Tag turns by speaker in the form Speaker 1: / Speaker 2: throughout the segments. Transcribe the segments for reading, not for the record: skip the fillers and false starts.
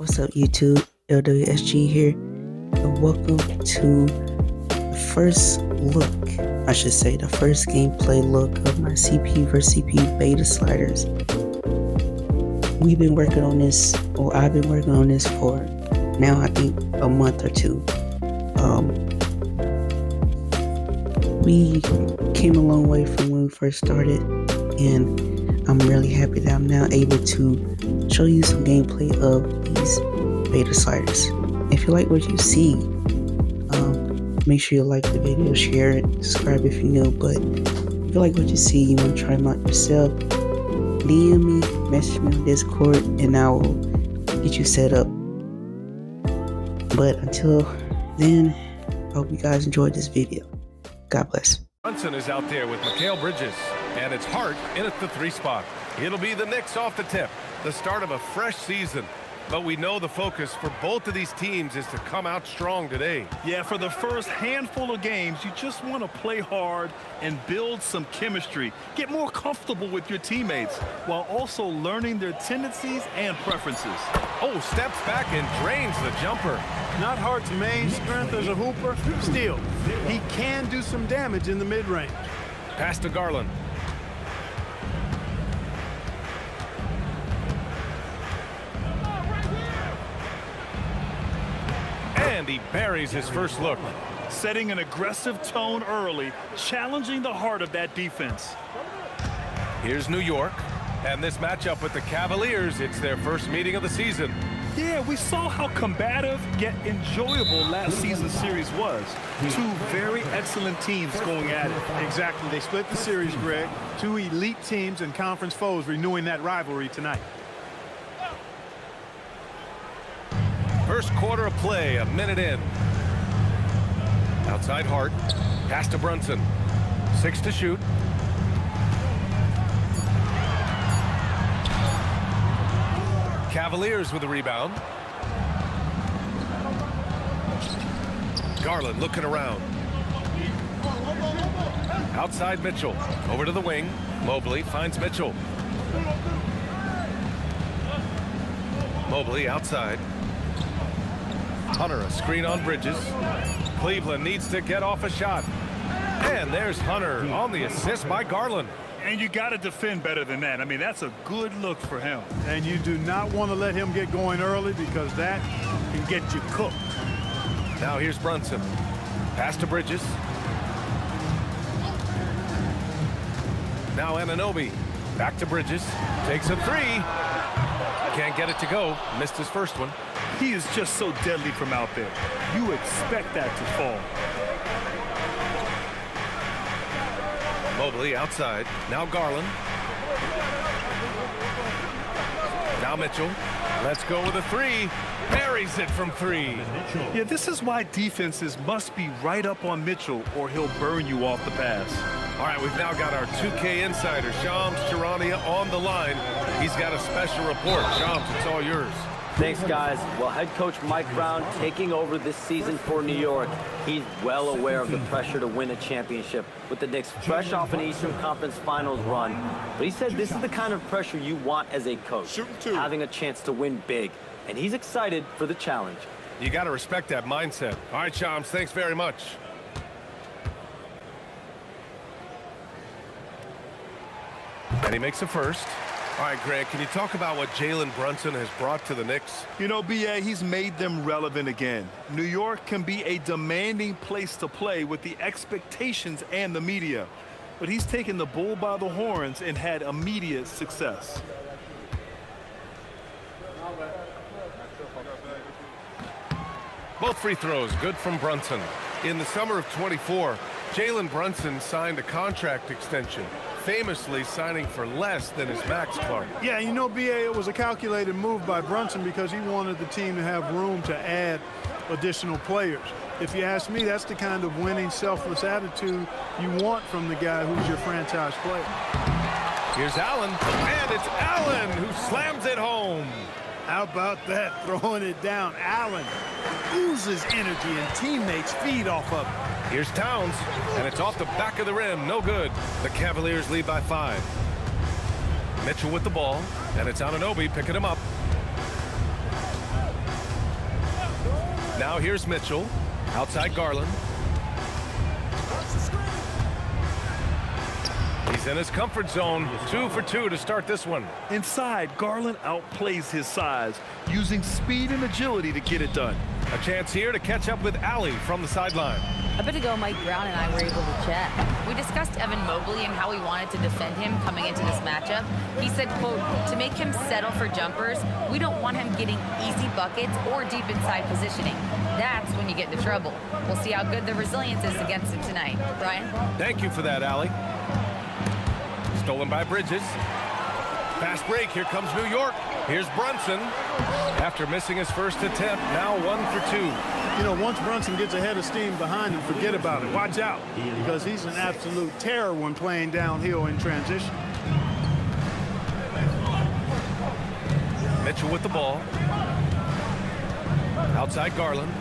Speaker 1: What's up, YouTube? LWSG here, and welcome to the first the first gameplay look of my CP vs CP beta sliders. We've been working on this, or I've been working on this for now, I think a month or two. We came a long way from when we first started, and I'm really happy that I'm now able to show you some gameplay of these beta sliders. If you like what you see, make sure you like the video, share it, subscribe if you're new. But if you like what you see, you want to try them out yourself, DM me, message me on Discord, and I will get you set up. But until then, I hope you guys enjoyed this video. God bless.
Speaker 2: Brunson is out there with Mikal Bridges, and it's Hart in at the 3 spot. It'll be the Knicks off the tip, the start of a fresh season. But we know the focus for both of these teams is to come out strong today.
Speaker 3: Yeah, for the first handful of games, you just want to play hard and build some chemistry. Get more comfortable with your teammates while also learning their tendencies and preferences.
Speaker 2: Oh, steps back and drains the jumper.
Speaker 4: Not Hart's main strength as a hooper. Still, he can do some damage in the mid-range.
Speaker 2: Pass to Garland. And he buries his first look.
Speaker 3: Setting an aggressive tone early, challenging the heart of that defense.
Speaker 2: Here's New York, and this matchup with the Cavaliers, it's their first meeting of the season.
Speaker 3: Yeah, we saw how combative yet enjoyable last season's series was. Two very excellent teams going at it.
Speaker 4: Exactly. They split the series, Greg. Two elite teams and conference foes renewing that rivalry tonight.
Speaker 2: First quarter of play, a minute in. Outside Hart, pass to Brunson. 6 to shoot. Cavaliers with a rebound. Garland looking around. Outside Mitchell, over to the wing. Mobley finds Mitchell. Mobley outside. Hunter, a screen on Bridges. Cleveland needs to get off a shot. And there's Hunter on the assist by Garland.
Speaker 3: And you got to defend better than that. I mean, that's a good look for him.
Speaker 4: And you do not want to let him get going early because that can get you cooked.
Speaker 2: Now here's Brunson. Pass to Bridges. Now Anunoby. Back to Bridges. Takes a 3. Can't get it to go. Missed his first one.
Speaker 3: He is just so deadly from out there. You expect that to fall.
Speaker 2: Mobley outside. Now Garland. Now Mitchell. Let's go with a 3. Buries it from 3.
Speaker 3: Yeah, this is why defenses must be right up on Mitchell or he'll burn you off the pass.
Speaker 2: All right, we've now got our 2K insider, Shams Charania, on the line. He's got a special report. Shams, it's all yours.
Speaker 5: Thanks, guys. Well, head coach Mike Brown taking over this season for New York. He's well aware of the pressure to win a championship with the Knicks fresh off an Eastern Conference Finals run. But he said this is the kind of pressure you want as a coach, having a chance to win big. And he's excited for the challenge.
Speaker 2: You got to respect that mindset. All right, Shams, thanks very much. And he makes a first. All right, Greg, can you talk about what Jalen Brunson has brought to the Knicks?
Speaker 3: You know, B.A., he's made them relevant again. New York can be a demanding place to play with the expectations and the media. But he's taken the bull by the horns and had immediate success.
Speaker 2: Both free throws good from Brunson. In the summer of 24, Jalen Brunson signed a contract extension, famously signing for less than his max, Clark.
Speaker 4: Yeah, you know, B.A., it was a calculated move by Brunson because he wanted the team to have room to add additional players. If you ask me, that's the kind of winning, selfless attitude you want from the guy who's your franchise player.
Speaker 2: Here's Allen, and it's Allen who slams it home.
Speaker 4: How about that, throwing it down? Allen oozes energy and teammates feed off of it.
Speaker 2: Here's Towns, and it's off the back of the rim. No good. The Cavaliers lead by 5. Mitchell with the ball, and it's Anunoby picking him up. Now here's Mitchell. Outside Garland. He's in his comfort zone. 2 for 2 to start this one.
Speaker 3: Inside, Garland outplays his size, using speed and agility to get it done.
Speaker 2: A chance here to catch up with Allie from the sideline.
Speaker 6: A bit ago, Mike Brown and I were able to chat. We discussed Evan Mobley and how we wanted to defend him coming into this matchup. He said, quote, to make him settle for jumpers, we don't want him getting easy buckets or deep inside positioning. That's when you get into trouble. We'll see how good the resilience is against him tonight. Brian?
Speaker 2: Thank you for that, Allie. Stolen by Bridges. Fast break. Here comes New York. Here's Brunson. After missing his first attempt, now 1 for 2.
Speaker 4: You know, once Brunson gets a head of steam behind him, forget about it. Watch out, because he's an absolute terror when playing downhill in transition.
Speaker 2: Mitchell with the ball. Outside Garland.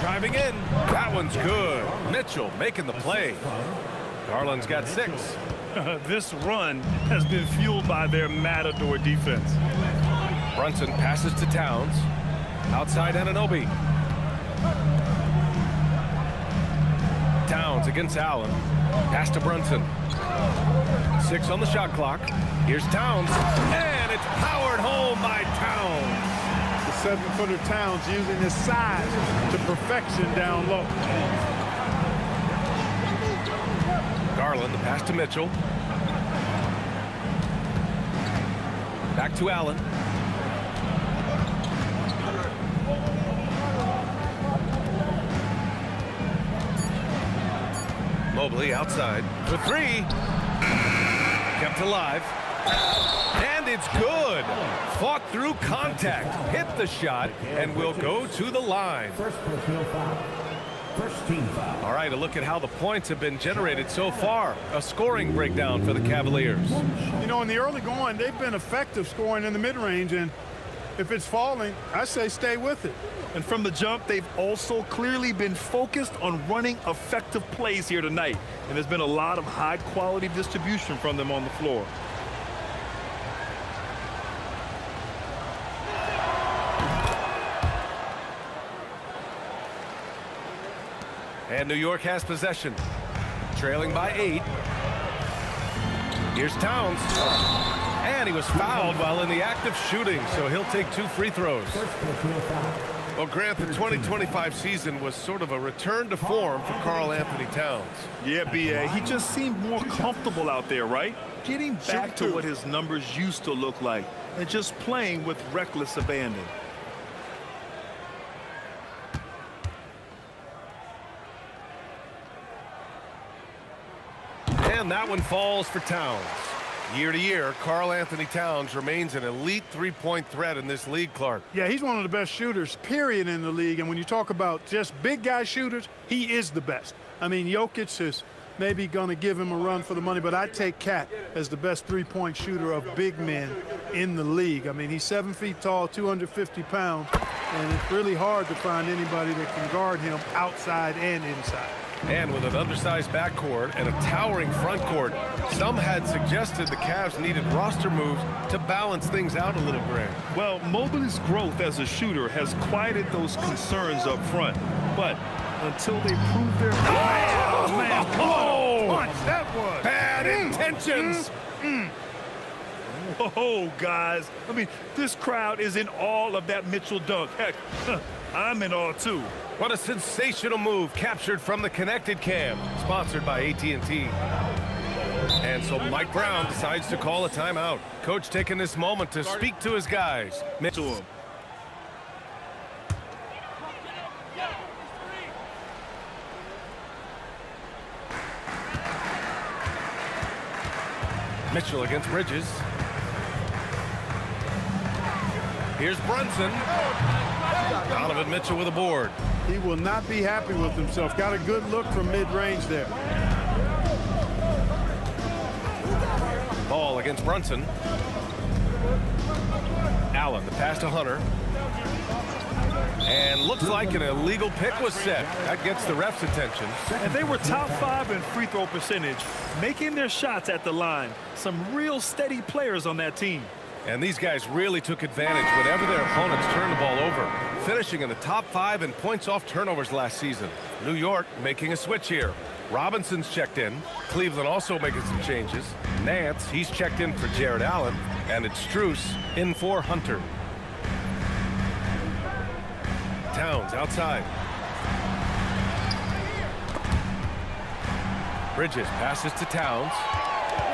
Speaker 2: Driving in. That one's good. Mitchell making the play. Garland's got 6.
Speaker 3: This run has been fueled by their Matador defense.
Speaker 2: Brunson passes to Towns. Outside Anunoby. Towns against Allen. Pass to Brunson. 6 on the shot clock. Here's Towns. And it's powered home by Towns.
Speaker 4: The 7-footer Towns using his size to perfection down low.
Speaker 2: Garland, the pass to Mitchell. Back to Allen. Mobley outside for 3. Kept alive. And it's good. Fought through contact. Hit the shot and will go to the line. All right, a look at how the points have been generated so far. A scoring breakdown for the Cavaliers.
Speaker 4: You know, in the early going, they've been effective scoring in the mid-range, and if it's falling, I say stay with it.
Speaker 3: And from the jump, they've also clearly been focused on running effective plays here tonight. And there's been a lot of high-quality distribution from them on the floor.
Speaker 2: And New York has possession. Trailing by 8. Here's Towns. And he was fouled while in the act of shooting, so he'll take 2 free throws. Well, Grant, the 2025 season was sort of a return to form for Karl Anthony Towns.
Speaker 3: Yeah, B.A., he just seemed more comfortable out there, right? Getting back to what his numbers used to look like and just playing with reckless abandon.
Speaker 2: And that one falls for Towns. Year to year, Karl Anthony Towns remains an elite three-point threat in this league, Clark.
Speaker 4: Yeah, he's one of the best shooters, period, in the league. And when you talk about just big guy shooters, he is the best. I mean, Jokic is maybe going to give him a run for the money, but I take Cat as the best three-point shooter of big men in the league. I mean, he's 7 feet tall, 250 pounds, and it's really hard to find anybody that can guard him outside and inside.
Speaker 2: And with an undersized backcourt and a towering front court, some had suggested the Cavs needed roster moves to balance things out a little, Grant.
Speaker 3: Well, Mobley's growth as a shooter has quieted those concerns up front. But until they prove their...
Speaker 2: Oh, man!
Speaker 3: Oh!
Speaker 4: Punch, that was!
Speaker 2: Bad intentions!
Speaker 3: Oh, guys. I mean, this crowd is in awe of that Mitchell dunk. Heck, I'm in awe, too.
Speaker 2: What a sensational move captured from the Connected Cam, sponsored by AT&T. And so Mike Brown decides to call a timeout. Coach taking this moment to speak to his guys.
Speaker 3: Mitchell.
Speaker 2: Mitchell against Bridges. Here's Brunson. Donovan Mitchell with a board.
Speaker 4: He will not be happy with himself. Got a good look from mid-range there.
Speaker 2: Ball against Brunson. Allen, the pass to Hunter. And looks like an illegal pick was set. That gets the ref's attention.
Speaker 3: And they were top 5 in free throw percentage, making their shots at the line. Some real steady players on that team.
Speaker 2: And these guys really took advantage whenever their opponents turned the ball over, finishing in the top 5 in points off turnovers last season. New York making a switch here. Robinson's checked in. Cleveland also making some changes. Nance, he's checked in for Jared Allen. And it's Strus in for Hunter. Towns outside. Bridges passes to Towns.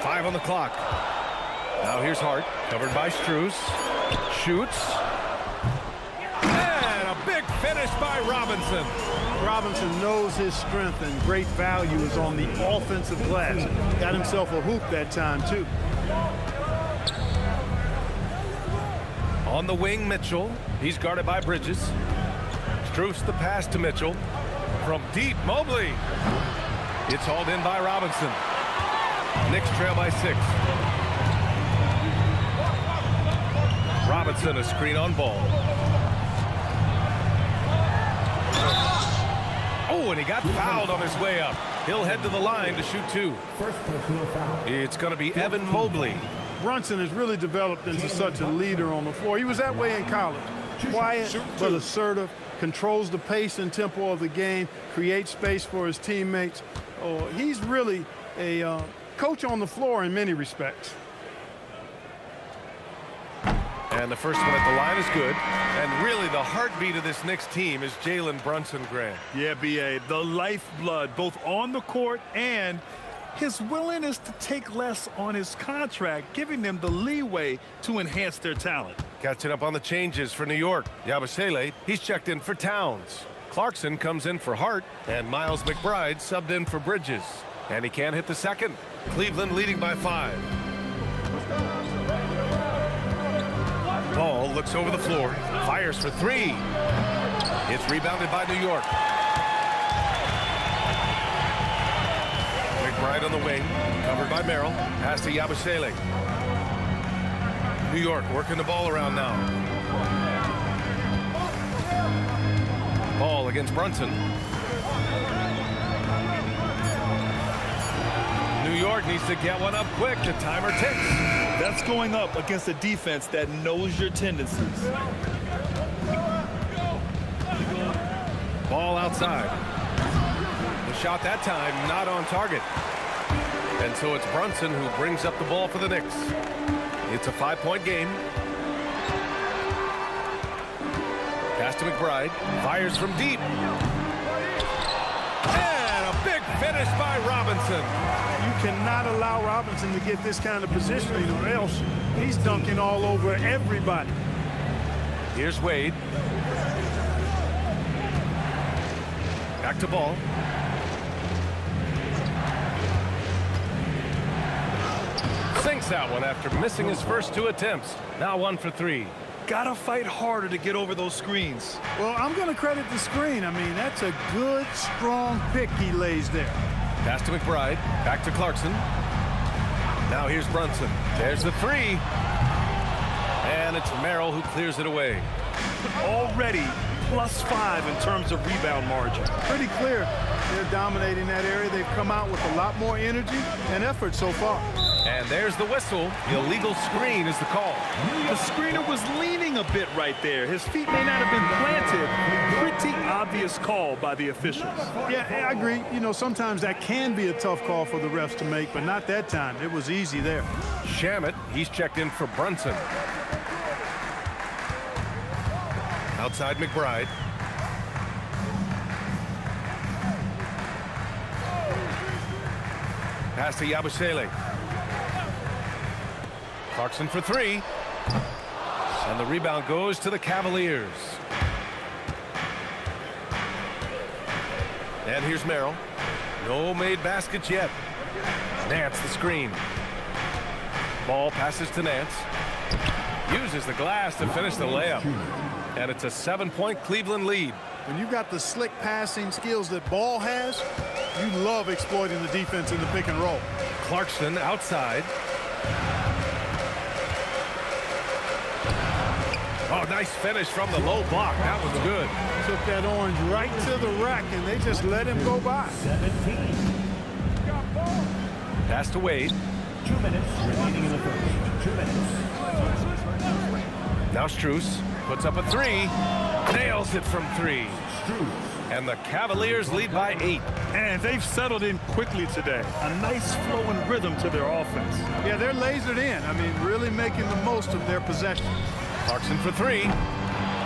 Speaker 2: 5 on the clock. Now here's Hart, covered by Strus. Shoots. And a big finish by Robinson.
Speaker 4: Robinson knows his strength, and great value is on the offensive glass. Got himself a hoop that time, too.
Speaker 2: On the wing, Mitchell. He's guarded by Bridges. Strus the pass to Mitchell. From deep, Mobley. It's hauled in by Robinson. Knicks trail by 6. Robinson a screen on Ball. Oh, and he got fouled on his way up. He'll head to the line to shoot 2. It's going to be Evan Mobley.
Speaker 4: Brunson has really developed into such a leader on the floor. He was that way in college. Quiet but assertive, controls the pace and tempo of the game, creates space for his teammates. Oh, he's really a coach on the floor in many respects.
Speaker 2: And the first one at the line is good. And really the heartbeat of this Knicks team is Jalen Brunson, Grant.
Speaker 3: Yeah, B.A., the lifeblood, both on the court and his willingness to take less on his contract, giving them the leeway to enhance their talent.
Speaker 2: Catching up on the changes for New York. Yabusele, he's checked in for Towns. Clarkson comes in for Hart, and Miles McBride subbed in for Bridges. And he can't hit the second. Cleveland leading by 5. Ball looks over the floor, fires for 3. It's rebounded by New York. McBride on the wing, covered by Merrill. Pass to Yabusele. New York working the ball around now. Ball against Brunson. New York needs to get one up quick. The timer ticks.
Speaker 3: That's going up against a defense that knows your tendencies.
Speaker 2: Ball outside. The shot that time not on target. And so it's Brunson who brings up the ball for the Knicks. It's a 5-point game. Pass to McBride. Fires from deep. And a big finish by Robinson.
Speaker 4: You cannot allow Robinson to get this kind of positioning, or else he's dunking all over everybody.
Speaker 2: Here's Wade. Back to Ball. Sinks that one after missing his first 2 attempts. Now 1 for 3.
Speaker 3: Gotta fight harder to get over those screens.
Speaker 4: Well, I'm going to credit the screen. I mean, that's a good, strong pick he lays there.
Speaker 2: Pass to McBride. Back to Clarkson. Now here's Brunson. There's the 3. And it's Merrill who clears it away.
Speaker 3: Already +5 in terms of rebound margin.
Speaker 4: Pretty clear they're dominating that area. They've come out with a lot more energy and effort so far.
Speaker 2: And there's the whistle. Illegal screen is the call.
Speaker 3: The screener was leaning a bit right there. His feet may not have been planted. Pretty obvious call by the officials.
Speaker 4: Yeah, I agree. You know, sometimes that can be a tough call for the refs to make, but not that time. It was easy there.
Speaker 2: Shamet, he's checked in for Brunson. Outside McBride. Pass to Yabusele. Clarkson for 3. And the rebound goes to the Cavaliers. And here's Merrill. No made baskets yet. Nance the screen. Ball passes to Nance. Uses the glass to finish the layup. And it's a 7-point Cleveland lead.
Speaker 4: When you got the slick passing skills that Ball has, you love exploiting the defense in the pick and roll.
Speaker 2: Clarkson outside. Oh, nice finish from the low block. That was good.
Speaker 4: Took that orange right to the rack, and they just let him go by.
Speaker 2: Pass to Wade.
Speaker 7: 2 minutes remaining in the first. 2 minutes.
Speaker 2: Now Strus puts up a three. Nails it from three. And the Cavaliers lead by 8.
Speaker 3: And they've settled in quickly today. A nice flowing rhythm to their offense.
Speaker 4: Yeah, they're lasered in. I mean, really making the most of their possession.
Speaker 2: Clarkson for three.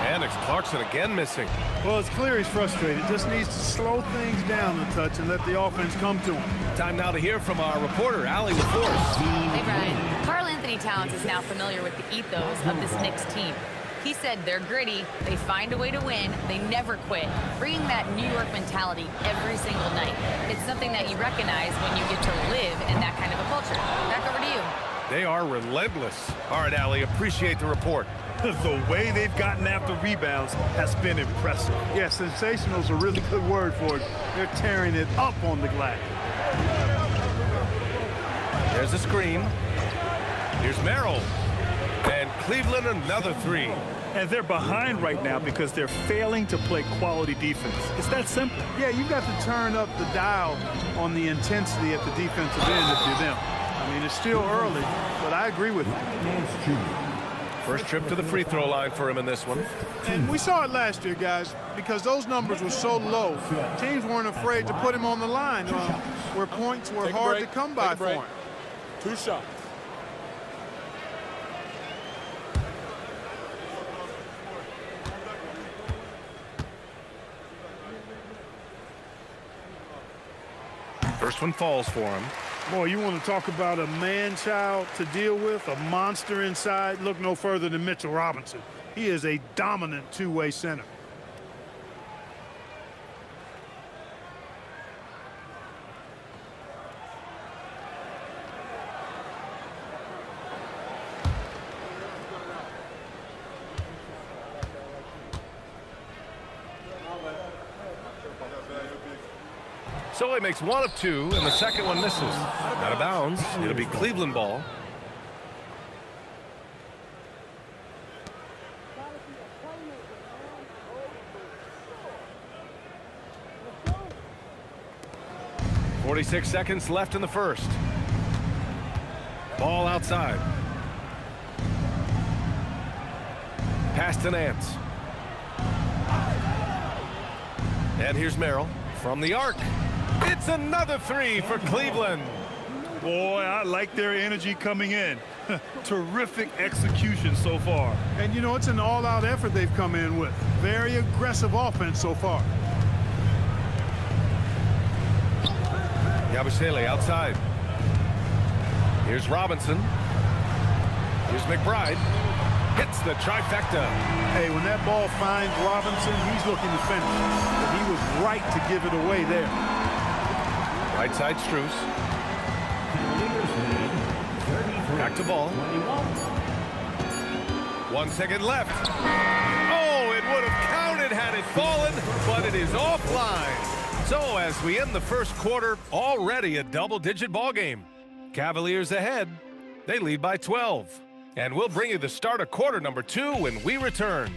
Speaker 2: And it's Clarkson again missing.
Speaker 4: Well, it's clear he's frustrated. Just needs to slow things down a touch and let the offense come to him.
Speaker 2: Time now to hear from our reporter, Allie LaForce.
Speaker 6: Hey, Brian. Karl Anthony Towns is now familiar with the ethos of this Knicks team. He said they're gritty, they find a way to win, they never quit, bringing that New York mentality every single night. It's something that you recognize when you get to live in that kind of a culture. Back over to you.
Speaker 2: They are relentless. All right, Allie, appreciate the report.
Speaker 3: The way they've gotten after rebounds has been impressive.
Speaker 4: Yeah, sensational is a really good word for it. They're tearing it up on the glass.
Speaker 2: There's a screen. Here's Merrill. And Cleveland another three.
Speaker 3: And they're behind right now because they're failing to play quality defense. It's that simple.
Speaker 4: Yeah, you've got to turn up the dial on the intensity at the defensive end if you're them. I mean, it's still early, but I agree with you.
Speaker 2: First trip to the free throw line for him in this one.
Speaker 4: And we saw it last year, guys, because those numbers were so low. Teams weren't afraid to put him on the line where points were hard to come by for him.
Speaker 8: 2 shots.
Speaker 2: First one falls for him.
Speaker 4: Boy, you want to talk about a man-child to deal with, a monster inside? Look no further than Mitchell Robinson. He is a dominant two-way center.
Speaker 2: So he makes one of two, and the second one misses. Out of bounds. It'll be Cleveland ball. .46 seconds left in the first. Ball outside. Pass to Nance. And here's Merrill from the arc. It's another three for Cleveland.
Speaker 3: Boy, I like their energy coming in. Terrific execution so far.
Speaker 4: And, you know, it's an all-out effort they've come in with. Very aggressive offense so far.
Speaker 2: Yabusele outside. Here's Robinson. Here's McBride. Hits the trifecta.
Speaker 4: Hey, when that ball finds Robinson, he's looking to finish. But he was right to give it away there.
Speaker 2: Right side Strus. Back to ball. 1 second left. Oh, it would have counted had it fallen, but it is offline. So as we end the first quarter, already a double-digit ball game. Cavaliers ahead. They lead by 12. And we'll bring you the start of quarter number 2 when we return.